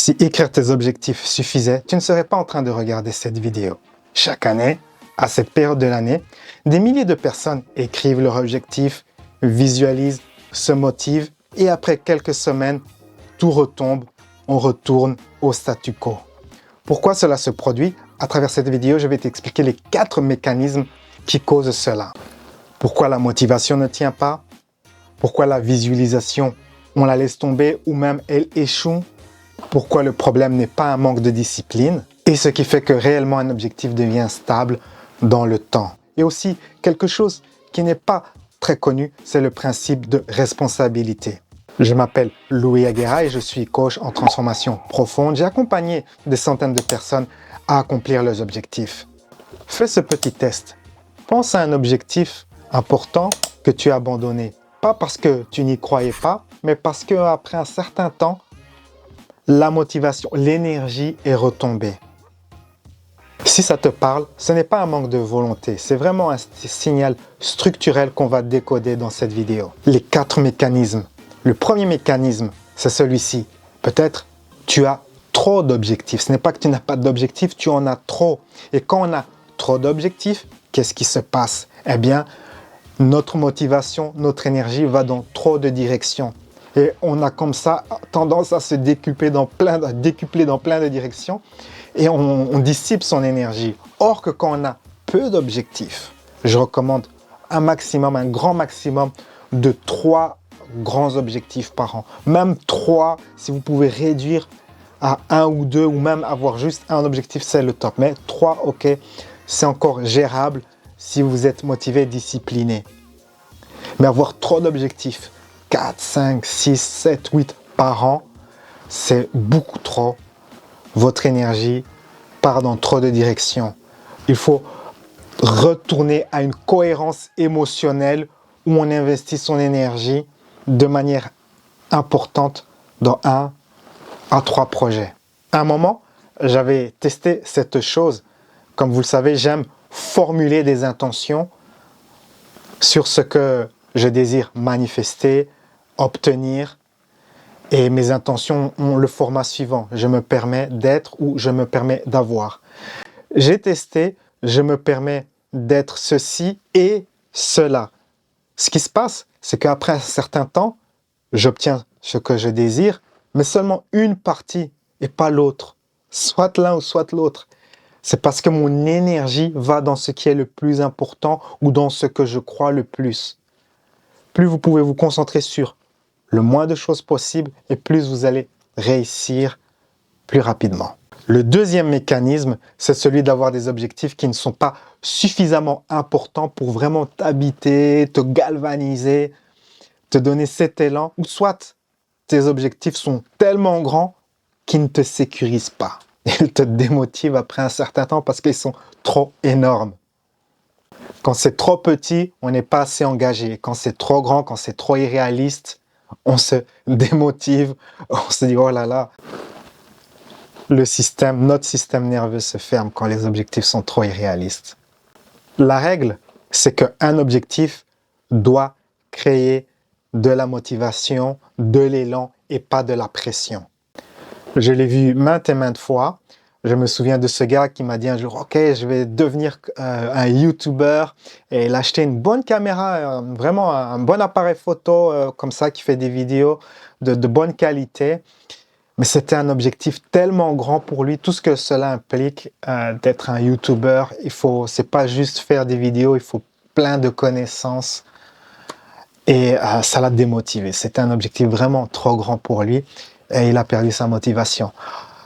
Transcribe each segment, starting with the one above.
Si écrire tes objectifs suffisait, tu ne serais pas en train de regarder cette vidéo. Chaque année, à cette période de l'année, des milliers de personnes écrivent leurs objectifs, visualisent, se motivent et après quelques semaines, tout retombe, on retourne au statu quo. Pourquoi cela se produit? À travers cette vidéo, je vais t'expliquer les 4 mécanismes qui causent cela. Pourquoi la motivation ne tient pas? Pourquoi la visualisation, on la laisse tomber ou même elle échoue? Pourquoi le problème n'est pas un manque de discipline? Et ce qui fait que réellement un objectif devient stable dans le temps. Et aussi, quelque chose qui n'est pas très connu, c'est le principe de responsabilité. Je m'appelle Louis Aguera et je suis coach en transformation profonde. J'ai accompagné des centaines de personnes à accomplir leurs objectifs. Fais ce petit test. Pense à un objectif important que tu as abandonné. Pas parce que tu n'y croyais pas, mais parce qu'après un certain temps, la motivation, l'énergie est retombée. Si ça te parle, ce n'est pas un manque de volonté, c'est vraiment un signal structurel qu'on va décoder dans cette vidéo. Les 4 mécanismes. Le premier mécanisme, c'est celui-ci. Peut-être tu as trop d'objectifs. Ce n'est pas que tu n'as pas d'objectifs, tu en as trop. Et quand on a trop d'objectifs, qu'est-ce qui se passe? Eh bien, notre motivation, notre énergie va dans trop de directions. Et on a comme ça tendance à se décupler dans plein de directions et on dissipe son énergie. Or que quand on a peu d'objectifs, je recommande un grand maximum de 3 grands objectifs par an. Même 3, si vous pouvez réduire à 1 ou 2 ou même avoir juste un objectif, c'est le top. Mais 3, ok, c'est encore gérable si vous êtes motivé, discipliné. Mais avoir trop d'objectifs, 4, 5, 6, 7, 8 par an, c'est beaucoup trop. Votre énergie part dans trop de directions. Il faut retourner à une cohérence émotionnelle où on investit son énergie de manière importante dans 1 à 3 projets. À un moment, j'avais testé cette chose. Comme vous le savez, j'aime formuler des intentions sur ce que je désire manifester, obtenir, et mes intentions ont le format suivant. Je me permets d'être ou je me permets d'avoir. J'ai testé, je me permets d'être ceci et cela. Ce qui se passe, c'est qu'après un certain temps, j'obtiens ce que je désire, mais seulement une partie et pas l'autre. Soit l'un ou soit l'autre. C'est parce que mon énergie va dans ce qui est le plus important ou dans ce que je crois le plus. Plus vous pouvez vous concentrer sur le moins de choses possible et plus vous allez réussir plus rapidement. Le deuxième mécanisme, c'est celui d'avoir des objectifs qui ne sont pas suffisamment importants pour vraiment t'habiter, te galvaniser, te donner cet élan, ou soit tes objectifs sont tellement grands qu'ils ne te sécurisent pas. Ils te démotivent après un certain temps parce qu'ils sont trop énormes. Quand c'est trop petit, on n'est pas assez engagé. Quand c'est trop grand, quand c'est trop irréaliste, on se démotive, on se dit « oh là là ». Notre système nerveux se ferme quand les objectifs sont trop irréalistes. La règle, c'est qu'un objectif doit créer de la motivation, de l'élan et pas de la pression. Je l'ai vu maintes et maintes fois. Je me souviens de ce gars qui m'a dit un jour « Ok, je vais devenir un YouTuber » et il a acheté une bonne caméra, vraiment un bon appareil photo comme ça qui fait des vidéos de bonne qualité. Mais c'était un objectif tellement grand pour lui, tout ce que cela implique d'être un YouTuber. C'est pas juste faire des vidéos, il faut plein de connaissances et ça l'a démotivé. C'était un objectif vraiment trop grand pour lui et il a perdu sa motivation.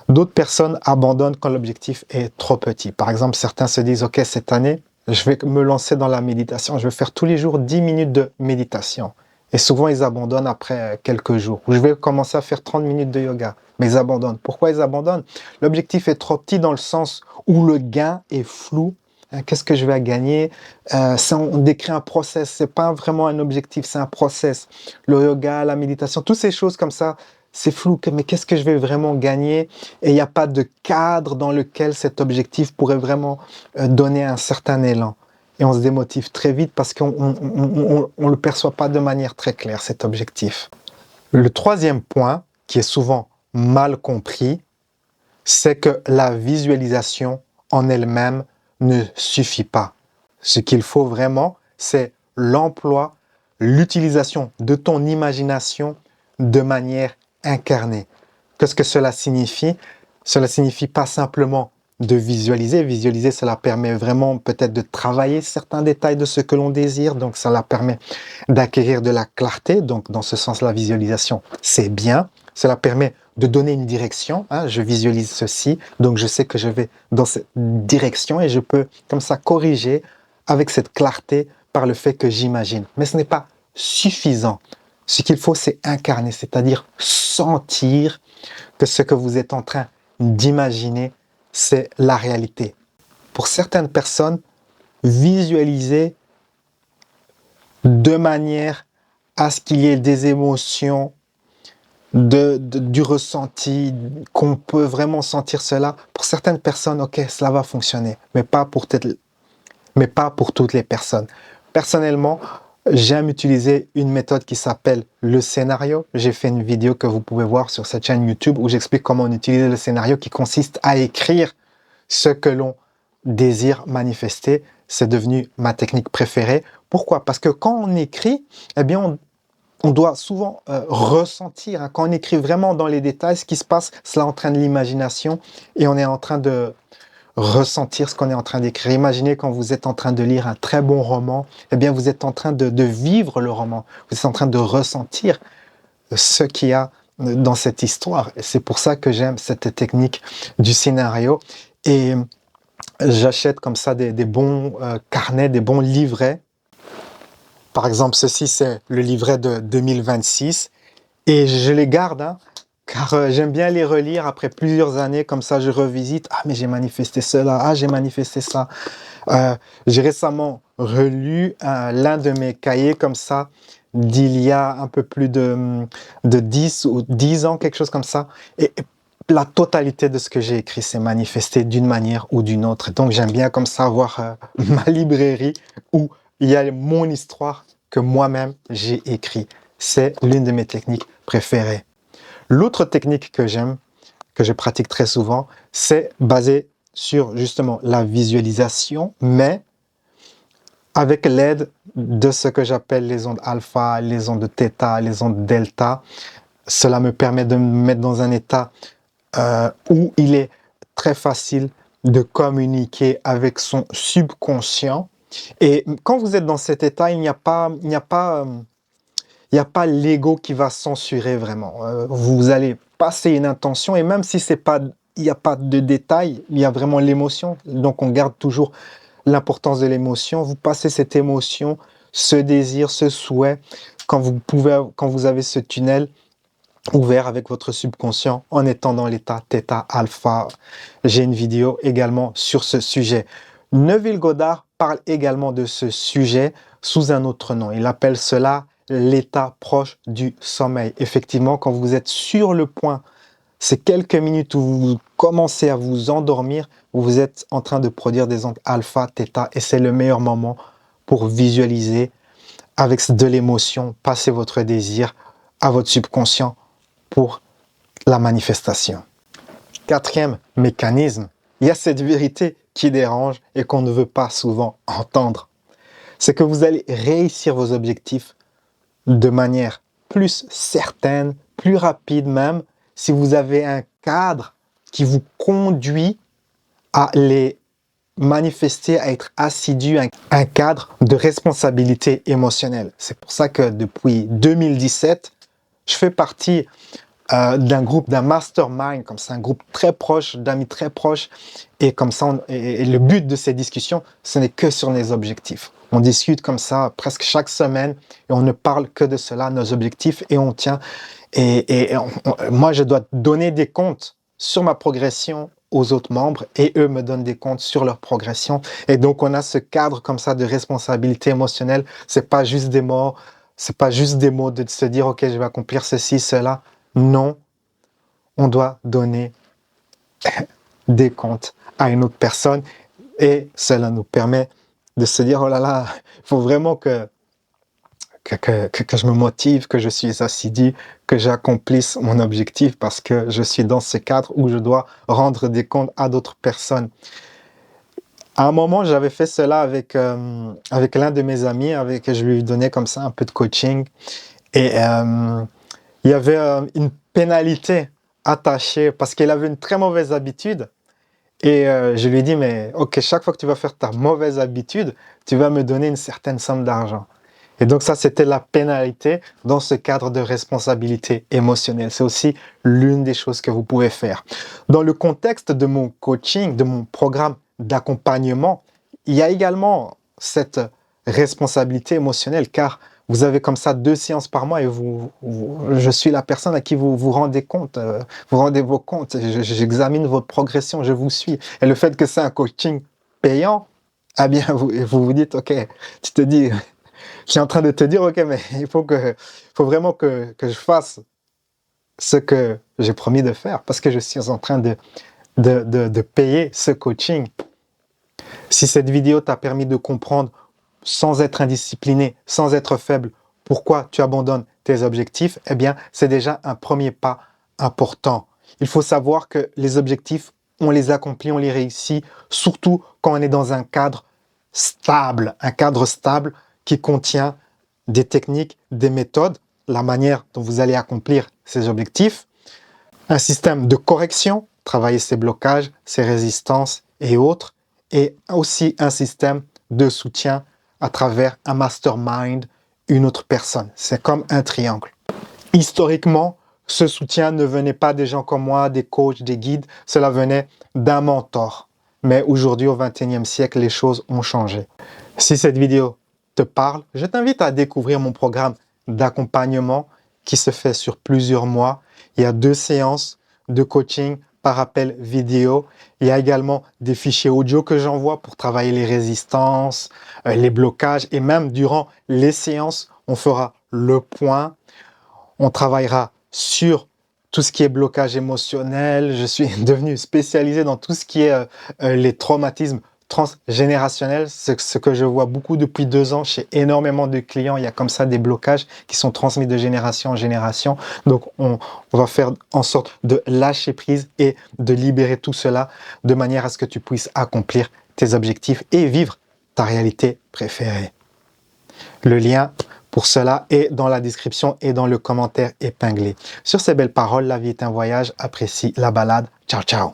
D'autres personnes abandonnent quand l'objectif est trop petit. Par exemple, certains se disent « Ok, cette année, je vais me lancer dans la méditation. Je vais faire tous les jours 10 minutes de méditation. » Et souvent, ils abandonnent après quelques jours. Ou je vais commencer à faire 30 minutes de yoga. Mais ils abandonnent. Pourquoi ils abandonnent? L'objectif est trop petit dans le sens où le gain est flou. Qu'est-ce que je vais gagner? On décrit un process. Ce n'est pas vraiment un objectif, c'est un process. Le yoga, la méditation, toutes ces choses comme ça, c'est flou, mais qu'est-ce que je vais vraiment gagner? Et il n'y a pas de cadre dans lequel cet objectif pourrait vraiment donner un certain élan. Et on se démotive très vite parce qu'on ne le perçoit pas de manière très claire, cet objectif. Le troisième point, qui est souvent mal compris, c'est que la visualisation en elle-même ne suffit pas. Ce qu'il faut vraiment, c'est l'emploi, l'utilisation de ton imagination de manière incarnée. Qu'est-ce que cela signifie? Cela signifie pas simplement de visualiser. Visualiser, cela permet vraiment peut-être de travailler certains détails de ce que l'on désire. Donc, cela permet d'acquérir de la clarté. Donc, dans ce sens, la visualisation, c'est bien. Cela permet de donner une direction. Hein. Je visualise ceci, donc je sais que je vais dans cette direction et je peux comme ça corriger avec cette clarté par le fait que j'imagine. Mais ce n'est pas suffisant. Ce qu'il faut, c'est incarner, c'est-à-dire sentir que ce que vous êtes en train d'imaginer, c'est la réalité. Pour certaines personnes, visualiser de manière à ce qu'il y ait des émotions, du ressenti, qu'on peut vraiment sentir cela. Pour certaines personnes, ok, cela va fonctionner, mais pas pour toutes les personnes. Personnellement, j'aime utiliser une méthode qui s'appelle le scénario. J'ai fait une vidéo que vous pouvez voir sur cette chaîne YouTube où j'explique comment on utilise le scénario qui consiste à écrire ce que l'on désire manifester. C'est devenu ma technique préférée. Pourquoi? Parce que quand on écrit, eh bien, on doit souvent ressentir. Hein. Quand on écrit vraiment dans les détails, ce qui se passe, cela entraîne l'imagination et on est en train de ressentir ce qu'on est en train d'écrire. Imaginez quand vous êtes en train de lire un très bon roman, eh bien vous êtes en train de vivre le roman. Vous êtes en train de ressentir ce qu'il y a dans cette histoire. Et c'est pour ça que j'aime cette technique du scénario. Et j'achète comme ça des bons carnets, des bons livrets. Par exemple, ceci, c'est le livret de 2026. Et je les garde, hein, car j'aime bien les relire après plusieurs années. Comme ça, je revisite. Ah, mais j'ai manifesté cela. Ah, j'ai manifesté ça. J'ai récemment relu l'un de mes cahiers comme ça, d'il y a un peu plus de 10 ou 10 ans, quelque chose comme ça. Et la totalité de ce que j'ai écrit s'est manifesté d'une manière ou d'une autre. Donc, j'aime bien comme ça avoir ma librairie où il y a mon histoire que moi-même j'ai écrit. C'est l'une de mes techniques préférées. L'autre technique que j'aime, que je pratique très souvent, c'est basé sur justement la visualisation, mais avec l'aide de ce que j'appelle les ondes alpha, les ondes theta, les ondes delta. Cela me permet de me mettre dans un état où il est très facile de communiquer avec son subconscient. Et quand vous êtes dans cet état, il n'y a pas l'ego qui va censurer vraiment. Vous allez passer une intention et même si il n'y a pas de détails, il y a vraiment l'émotion. Donc on garde toujours l'importance de l'émotion. Vous passez cette émotion, ce désir, ce souhait, quand vous avez ce tunnel ouvert avec votre subconscient en étant dans l'état Theta, Alpha. J'ai une vidéo également sur ce sujet. Neville Goddard parle également de ce sujet sous un autre nom. Il appelle cela l'état proche du sommeil. Effectivement, quand vous êtes sur le point, ces quelques minutes où vous commencez à vous endormir, vous êtes en train de produire des ondes alpha, theta, et c'est le meilleur moment pour visualiser avec de l'émotion, passer votre désir à votre subconscient pour la manifestation. Quatrième mécanisme, il y a cette vérité qui dérange et qu'on ne veut pas souvent entendre. C'est que vous allez réussir vos objectifs de manière plus certaine, plus rapide même, si vous avez un cadre qui vous conduit à les manifester, à être assidu, un cadre de responsabilité émotionnelle. C'est pour ça que depuis 2017, je fais partie d'un groupe, d'un mastermind, comme ça, un groupe très proche, d'amis très proches, et comme ça, et le but de ces discussions, ce n'est que sur les objectifs. On discute comme ça presque chaque semaine, et on ne parle que de cela, nos objectifs, et on tient. Moi, je dois donner des comptes sur ma progression aux autres membres, et eux me donnent des comptes sur leur progression. Et donc, on a ce cadre comme ça de responsabilité émotionnelle. C'est pas juste des mots, c'est pas juste des mots de se dire, ok, je vais accomplir ceci, cela. Non, on doit donner des comptes à une autre personne et cela nous permet de se dire, oh là là, il faut vraiment que que je me motive, que je suis assidu, que j'accomplisse mon objectif parce que je suis dans ce cadre où je dois rendre des comptes à d'autres personnes. À un moment, j'avais fait cela avec l'un de mes amis, je lui donnais comme ça un peu de coaching. Et il y avait une pénalité attachée parce qu'il avait une très mauvaise habitude. Et je lui ai dit, mais ok, chaque fois que tu vas faire ta mauvaise habitude, tu vas me donner une certaine somme d'argent. Et donc ça, c'était la pénalité dans ce cadre de responsabilité émotionnelle. C'est aussi l'une des choses que vous pouvez faire. Dans le contexte de mon coaching, de mon programme d'accompagnement, il y a également cette responsabilité émotionnelle car vous avez comme ça 2 séances par mois et je suis la personne à qui vous rendez compte, vous rendez vos comptes, j'examine votre progression, je vous suis. Et le fait que c'est un coaching payant, eh bien, vous dites, ok, tu te dis, je suis en train de te dire, ok, mais il faut vraiment que je fasse ce que j'ai promis de faire parce que je suis en train de payer ce coaching. Si cette vidéo t'a permis de comprendre sans être indiscipliné, sans être faible, pourquoi tu abandonnes tes objectifs, eh bien, c'est déjà un premier pas important. Il faut savoir que les objectifs, on les accomplit, on les réussit, surtout quand on est dans un cadre stable qui contient des techniques, des méthodes, la manière dont vous allez accomplir ces objectifs, un système de correction, travailler ses blocages, ses résistances et autres, et aussi un système de soutien à travers un mastermind, une autre personne. C'est comme un triangle. Historiquement, ce soutien ne venait pas des gens comme moi, des coachs, des guides, cela venait d'un mentor. Mais aujourd'hui, au XXIe siècle, les choses ont changé. Si cette vidéo te parle, je t'invite à découvrir mon programme d'accompagnement qui se fait sur plusieurs mois. Il y a 2 séances de coaching par appel vidéo. Il y a également des fichiers audio que j'envoie pour travailler les résistances, les blocages et même durant les séances, on fera le point. On travaillera sur tout ce qui est blocage émotionnel. Je suis devenu spécialisé dans tout ce qui est les traumatismes transgénérationnels. C'est ce que je vois beaucoup depuis 2 ans chez énormément de clients. Il y a comme ça des blocages qui sont transmis de génération en génération. Donc, on va faire en sorte de lâcher prise et de libérer tout cela de manière à ce que tu puisses accomplir tes objectifs et vivre ta réalité préférée. Le lien pour cela est dans la description et dans le commentaire épinglé. Sur ces belles paroles, la vie est un voyage, apprécie la balade. Ciao, ciao!